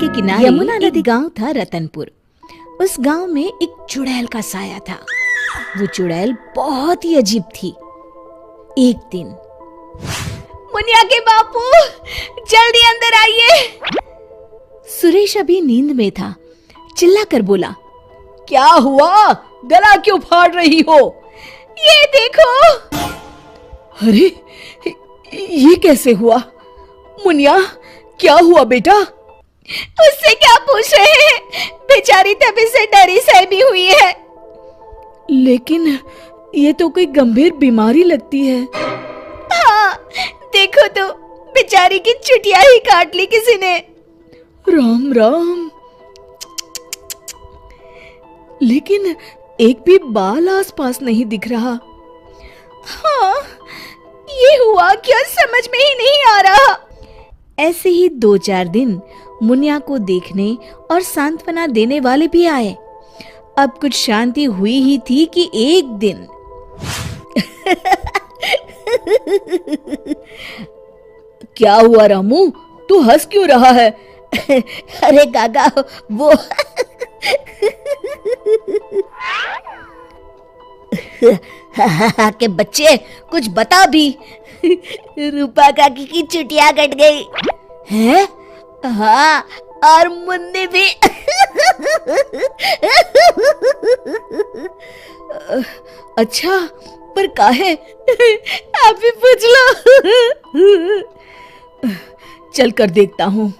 के किनारे यमुना नदी गांव था रतनपुर। उस गांव में एक चुड़ैल का साया था। वो चुड़ैल बहुत ही अजीब थी। एक दिन, मुनिया के बापू, जल्दी अंदर आइए। सुरेश अभी नींद में था, चिल्लाकर बोला, क्या हुआ? गला क्यों फाड़ रही हो? ये देखो। अरे, ये कैसे हुआ? मुनिया, क्या हुआ बेटा? उससे क्या पूछ रहे हैं? बेचारी तभी से डरी सहमी हुई है। लेकिन ये तो कोई गंभीर बीमारी लगती है। हाँ, देखो तो, बेचारी की चुटिया ही काट ली किसी ने। राम राम। लेकिन एक भी बाल आसपास नहीं दिख रहा। हाँ, ये हुआ क्या समझ में ही नहीं आ रहा। ऐसे ही 2-4 दिन मुनिया को देखने और सांत्वना देने वाले भी आए। अब कुछ शांति हुई ही थी कि एक दिन क्या हुआ रामू, तू हंस क्यों रहा है? अरे काका, वो के बच्चे, कुछ बता भी। रूपा काकी की चुटिया कट गई है? हाँ, और मुन्नी भी। अच्छा, पर काहे? आप भी पूछ लो। चल कर देखता हूँ।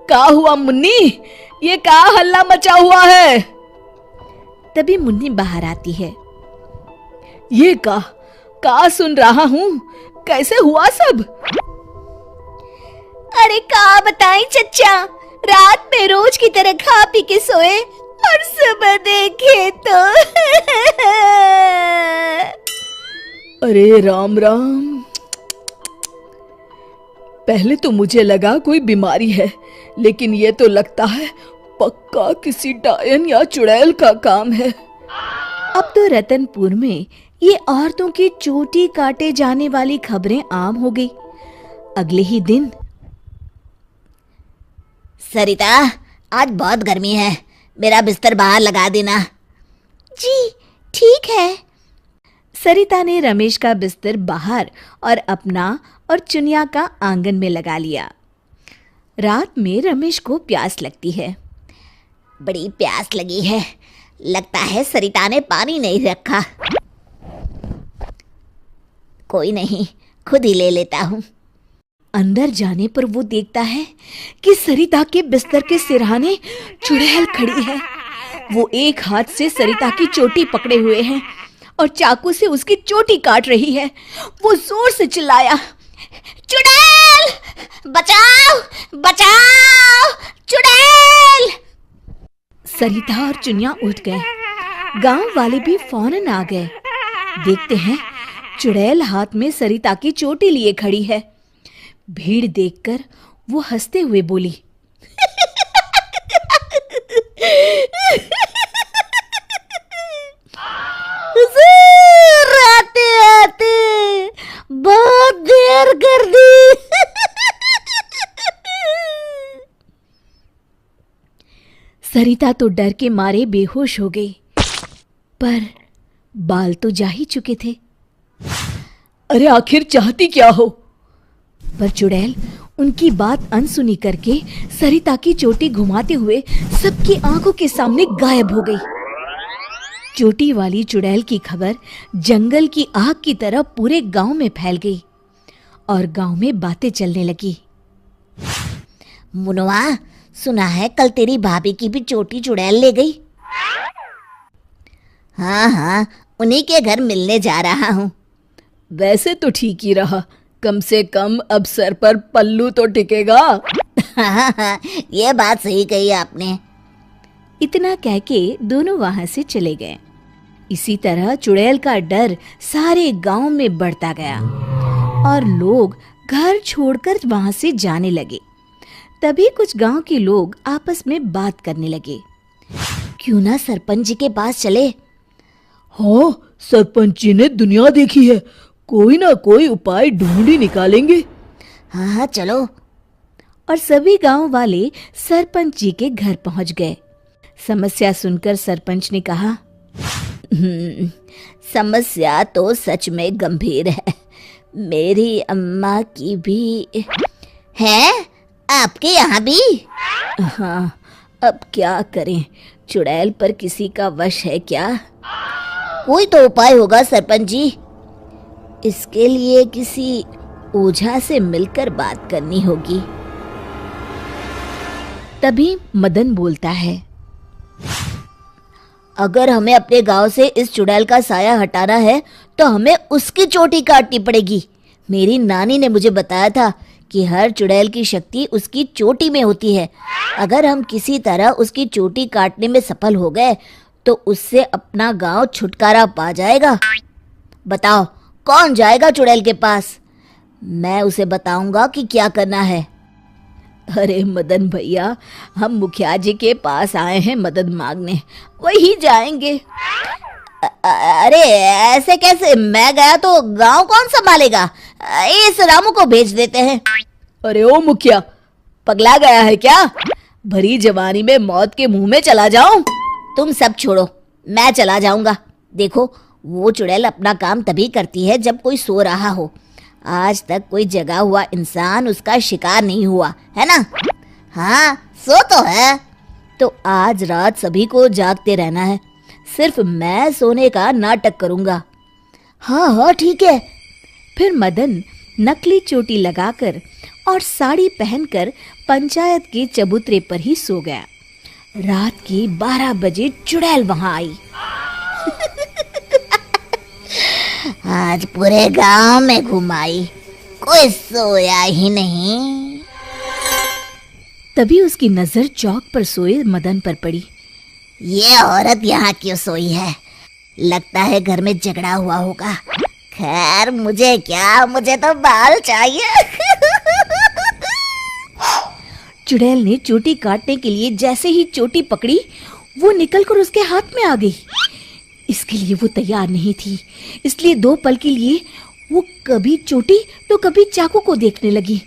क्या हुआ मुन्नी? ये क्या हल्ला मचा हुआ है? तभी मुन्नी बाहर आती है। ये का सुन रहा हूँ? कैसे हुआ सब? अरे का बताएं चच्चा, रात में रोज की तरह खा पी के सोए और सुबह देखे तो अरे राम राम। पहले तो मुझे लगा कोई बीमारी है, लेकिन ये तो लगता है पक्का किसी डायन या चुड़ैल का काम है। अब तो रतनपुर में ये औरतों की चोटी काटे जाने वाली खबरें आम हो गई। अगले ही दिन, सरिता, आज बहुत गर्मी है, मेरा बिस्तर बाहर लगा देना। जी ठीक है। सरिता ने रमेश का बिस्तर बाहर और अपना और चुनिया का आंगन में लगा लिया। रात में रमेश को प्यास लगती है। बड़ी प्यास लगी है, लगता है सरिता ने पानी नहीं रखा। कोई नहीं, खुद ही ले लेता हूँ। अंदर जाने पर वो देखता है कि सरिता के बिस्तर के सिरहाने चुड़ैल खड़ी है। वो एक हाथ से सरिता की चोटी पकड़े हुए है और चाकू से उसकी चोटी काट रही है। वो जोर से चिल्लाया, चुड़ैल, बचाओ बचाओ, चुड़ैल। सरिता और चुनिया उठ गए। गांव वाले भी फौरन आ गए। देखते हैं चुड़ैल हाथ में सरिता की चोटी लिए खड़ी है। भीड़ देखकर वो हंसते हुए बोली, आते आते बहुत देर कर दी। सरिता तो डर के मारे बेहोश हो गई, पर बाल तो जा ही चुके थे। अरे आखिर चाहती क्या हो? पर चुड़ैल उनकी बात अनसुनी करके सरिता की चोटी घुमाते हुए सबकी आंखों के सामने गायब हो गई। चोटी वाली चुड़ैल की खबर जंगल की आग की तरह पूरे गांव में फैल गई और गांव में बातें चलने लगी। मुनवा, सुना है कल तेरी भाभी की भी चोटी चुड़ैल ले गई। हाँ हाँ, उन्हीं के घर मिलने जा रहा हूँ। वैसे तो ठीक ही रहा, कम से कम अब सर पर पल्लू तो टिकेगा। हाँ, ये बात सही कही आपने। इतना कह के दोनों वहां से चले गए। इसी तरह चुड़ैल का डर सारे गांव में बढ़ता गया और लोग घर छोड़कर वहां से जाने लगे। तभी कुछ गांव के लोग आपस में बात करने लगे, क्यों ना सरपंच जी के पास चले। हाँ, सरपंच जी ने दुनिया देखी है, कोई ना कोई उपाय ढूंढ ही निकालेंगे। हाँ हाँ चलो। और सभी गांव वाले सरपंच जी के घर पहुंच गए। समस्या सुनकर सरपंच ने कहा, समस्या तो सच में गंभीर है। मेरी अम्मा की भी है, आपके यहाँ भी? हाँ, अब क्या करें, चुड़ैल पर किसी का वश है क्या? कोई तो उपाय होगा सरपंच जी। इसके लिए किसी ओझा से मिलकर बात करनी होगी। तभी मदन बोलता है, अगर हमें अपने गांव से इस चुड़ैल का साया हटाना है तो हमें उसकी चोटी काटनी पड़ेगी। मेरी नानी ने मुझे बताया था कि हर चुड़ैल की शक्ति उसकी चोटी में होती है। अगर हम किसी तरह उसकी चोटी काटने में सफल हो गए तो उससे अपना गांव छुटकारा पा जाएगा। बताओ कौन जाएगा चुड़ैल के पास? मैं उसे बताऊंगा कि क्या करना है। अरे मदन भैया, हम मुखिया जी के पास आए हैं मदद मांगने, वही जाएंगे। अरे ऐसे कैसे? मैं गया तो गांव कौन संभालेगा? इस रामू को भेज देते हैं। अरे ओ मुखिया, पगला गया है क्या? भरी जवानी में मौत के मुंह में चला जाऊं? तुम सब छोड़ो, मैं चला जाऊंगा। देखो, वो चुड़ैल अपना काम तभी करती है जब कोई सो रहा हो। आज तक कोई जगा हुआ इंसान उसका शिकार नहीं हुआ है ना? हाँ, सो तो है। तो आज रात सभी को जागते रहना है। सिर्फ मैं सोने का नाटक करूंगा। हाँ हाँ ठीक है। फिर मदन नकली चोटी लगाकर और साड़ी पहनकर पंचायत के चबूतरे पर ही सो गया। रात के 12 बजे चुड़ैल वहां आई। आज पूरे गांव में घुमाई, कोई सोया ही नहीं। तभी उसकी नजर चौक पर सोए मदन पर पड़ी। ये औरत यहाँ क्यों सोई है? लगता है घर में झगड़ा हुआ होगा। खैर मुझे क्या, मुझे तो बाल चाहिए। चुड़ैल ने चोटी काटने के लिए जैसे ही चोटी पकड़ी, वो निकलकर उसके हाथ में आ गई। इसके लिए वो तैयार नहीं थी, इसलिए 2 पल के लिए वो कभी चोटी तो कभी चाकू को देखने लगी।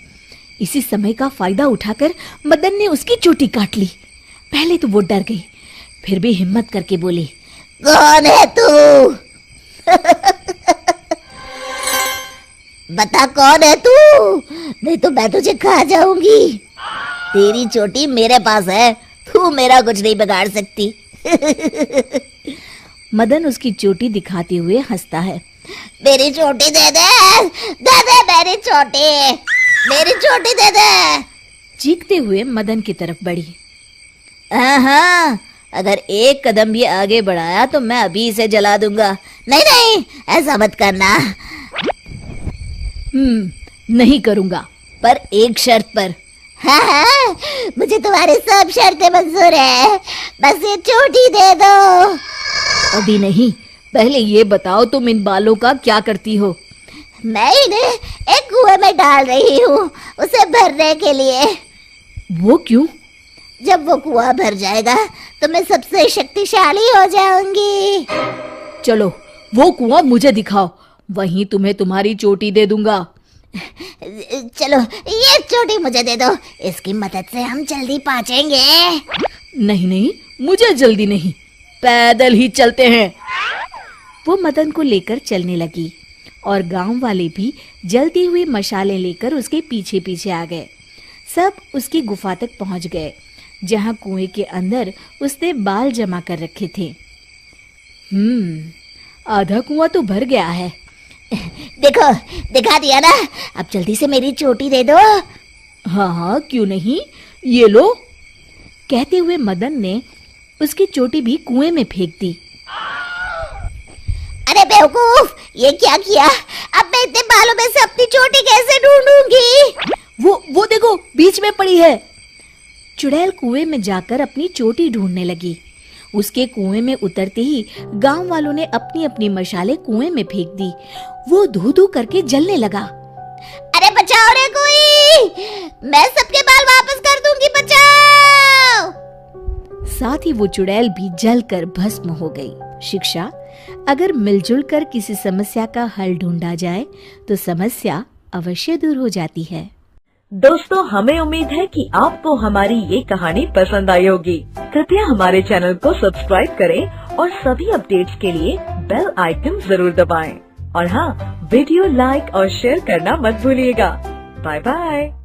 इसी समय का फायदा उठाकर मदन ने उसकी चोटी काट ली। पहले तो वो डर गई, फिर भी हिम्मत करके बोली, कौन है तू? बता कौन है तू, नहीं तो मैं तुझे खा जाऊंगी। तेरी चोटी मेरे पास है, तू मेरा कुछ नहीं बिगाड़ सकती। मदन उसकी चोटी दिखाते हुए हंसता है। मेरी चोटी दे दे, दे दे मेरी चोटी, मेरी चोटी दे दे। चीखते हुए मदन की तरफ बढ़ी। हाँ, अगर एक कदम भी आगे बढ़ाया तो मैं अभी इसे जला दूंगा। नहीं नहीं, ऐसा मत करना। नहीं करूंगा, पर एक शर्त पर। हाँ, मुझे तुम्हारी सब शर्तें मंजूर है, बस ये चोटी दे दो। अभी नहीं, पहले ये बताओ तुम इन बालों का क्या करती हो? मैं इन्हें एक कुएं में डाल रही हूँ, उसे भरने के लिए। वो क्यों? जब वो कुआं भर जाएगा तो मैं सबसे शक्तिशाली हो जाऊंगी। चलो वो कुआं मुझे दिखाओ, वहीं तुम्हें तुम्हारी चोटी दे दूंगा। चलो ये चोटी मुझे दे दो, इसकी मदद से हम जल्दी पहुंचेंगे। नहीं नहीं, मुझे जल्दी नहीं, पैदल ही चलते हैं। वो मदन को लेकर चलने लगी और गांव वाले भी जलती हुई मशालें लेकर उसके पीछे पीछे आ गए। सब उसकी गुफा तक पहुंच गए, जहां कुएं के अंदर उसने बाल जमा कर रखे थे। आधा कुआं तो भर गया है। देखो, दिखा दिया ना, अब जल्दी से मेरी चोटी दे दो। हाँ हाँ, क्यों नहीं, ये लो। कहते हुए मदन ने उसकी चोटी भी कुएं में फेंक दी। अरे बेवकूफ, ये क्या किया? अब मैं इतने बालों में से अपनी चोटी कैसे ढूंढूंगी? वो देखो, बीच में पड़ी है। चुड़ैल कुएं में जाकर अपनी चोटी ढूंढने लगी। उसके कुएं में उतरते ही गांव वालों ने अपनी अपनी मशालें कुएं में फेंक दी। वो धू धू करके जलने लगा। अरे बचाओ रे कोई, मैं सबके बाल वापस कर दूंगी, बचाओ। साथ ही वो चुड़ैल भी जलकर भस्म हो गई। शिक्षा: अगर मिलजुल कर किसी समस्या का हल ढूंढा जाए तो समस्या अवश्य दूर हो जाती है। दोस्तों, हमें उम्मीद है कि आपको हमारी ये कहानी पसंद आई होगी। कृपया हमारे चैनल को सब्सक्राइब करें और सभी अपडेट्स के लिए बेल आइकन जरूर दबाएं। और हाँ, वीडियो लाइक और शेयर करना मत भूलिएगा। Bye bye.